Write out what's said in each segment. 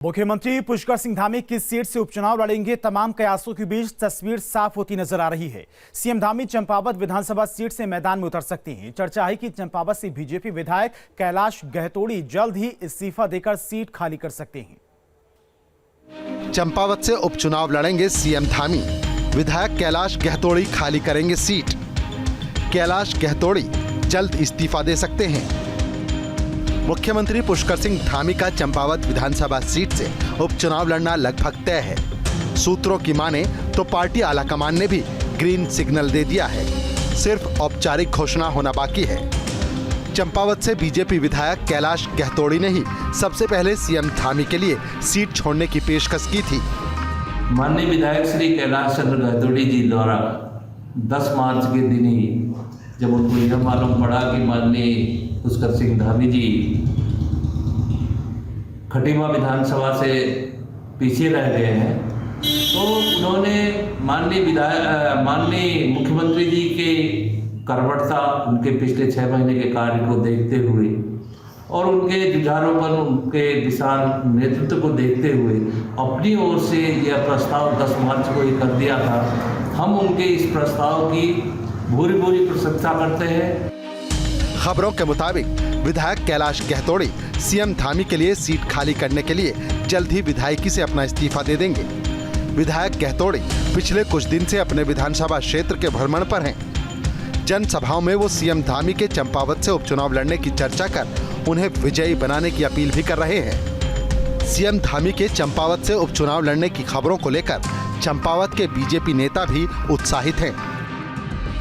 मुख्यमंत्री पुष्कर सिंह धामी किस सीट से उपचुनाव लड़ेंगे, तमाम कयासों के बीच तस्वीर साफ होती नजर आ रही है। सीएम धामी चंपावत विधानसभा सीट से मैदान में उतर सकती हैं। चर्चा है कि चंपावत से बीजेपी विधायक कैलाश गहतोड़ी जल्द ही इस्तीफा देकर सीट खाली कर सकते हैं। चंपावत से उपचुनाव लड़ेंगे सीएम धामी, विधायक कैलाश गहतोड़ी खाली करेंगे सीट। कैलाश गहतोड़ी जल्द इस्तीफा दे सकते हैं। मुख्यमंत्री पुष्कर सिंह धामी का चंपावत विधानसभा सीट से उपचुनाव लड़ना लगभग तय है। सूत्रों की माने तो पार्टी आलाकमान ने भी ग्रीन सिग्नल दे दिया है, सिर्फ औपचारिक घोषणा होना बाकी है। चंपावत से बीजेपी विधायक कैलाश गहतोड़ी ने ही सबसे पहले सीएम धामी के लिए सीट छोड़ने की पेशकश की थी। माननीय विधायक श्री कैलाश चंद्र गहतोड़ी जी द्वारा 10 मार्च के दिन ही जब उनको यह मालूम पड़ा कि माननीय पुष्कर सिंह धामी जी खटीमा विधानसभा से पीछे रह गए हैं, तो उन्होंने माननीय मुख्यमंत्री जी के कर्मठता, उनके पिछले 6 महीने के कार्य को देखते हुए और उनके जुझारूपन, उनके विशाल नेतृत्व को देखते हुए अपनी ओर से यह प्रस्ताव 10 मार्च को ही कर दिया था। हम उनके इस प्रस्ताव की भूरी प्रशंसा करते हैं। खबरों के मुताबिक विधायक कैलाश गहतोड़ी सीएम धामी के लिए सीट खाली करने के लिए जल्द ही विधायकी से अपना इस्तीफा दे देंगे। विधायक गहतोड़ी पिछले कुछ दिन से अपने विधानसभा क्षेत्र के भ्रमण पर हैं। जनसभाओं में वो सीएम धामी के चंपावत से उपचुनाव लड़ने की चर्चा कर उन्हें विजयी बनाने की अपील भी कर रहे हैं। सीएम धामी के चंपावत से उपचुनाव लड़ने की खबरों को लेकर चंपावत के बीजेपी नेता भी उत्साहित हैं।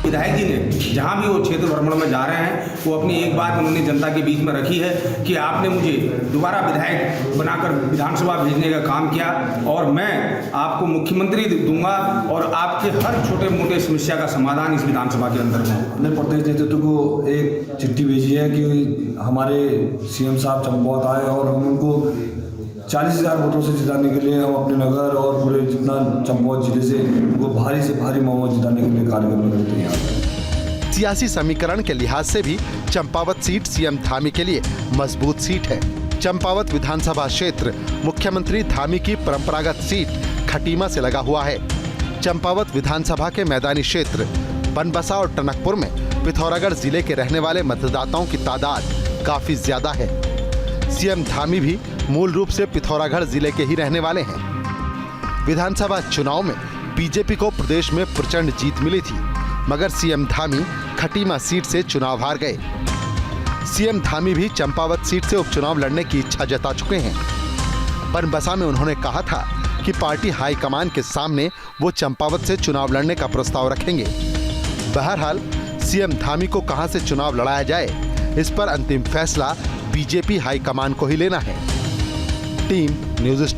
विधायक जी ने जहां भी वो क्षेत्र भ्रमण में जा रहे हैं, वो अपनी एक बात उन्होंने जनता के बीच में रखी है कि आपने मुझे दोबारा विधायक बनाकर विधानसभा भेजने का काम किया और मैं आपको मुख्यमंत्री दूंगा और आपके हर छोटे मोटे समस्या का समाधान इस विधानसभा के अंदर में। हमने प्रदेश नेतृत्व को एक चिट्ठी भेजी है कि हमारे सीएम साहब चंपावत आए और हम उनको 40,000 वोटों से जिताने के लिए हम अपने नगर और पूरे जितना चंपावत जिले से उनको भारी से भारी बहुमत जिताने के लिए कार्यक्रम करते हैं। सियासी समीकरण के लिहाज से भी चंपावत सीट सीएम धामी के लिए मजबूत सीट है। चंपावत विधानसभा क्षेत्र मुख्यमंत्री धामी की परंपरागत सीट खटीमा से लगा हुआ है। चंपावत विधानसभा के मैदानी क्षेत्र बनबसा और टनकपुर में पिथौरागढ़ जिले के रहने वाले मतदाताओं की तादाद काफी ज्यादा है। सीएम धामी भी मूल रूप से पिथौरागढ़ जिले के ही रहने वाले हैं। विधानसभा चुनाव में बीजेपी को प्रदेश में प्रचंड जीत मिली थी, मगर सीएम धामी खटीमा सीट से चुनाव हार गए। सीएम धामी भी चंपावत सीट से उपचुनाव लड़ने की इच्छा जता चुके हैं। बनबसा में उन्होंने कहा था कि पार्टी हाईकमान के सामने वो चंपावत से चुनाव लड़ने का प्रस्ताव रखेंगे। बहरहाल सीएम धामी को कहां से चुनाव लड़ाया जाए, इस पर अंतिम फैसला बीजेपी हाईकमान को ही लेना है। Team news state.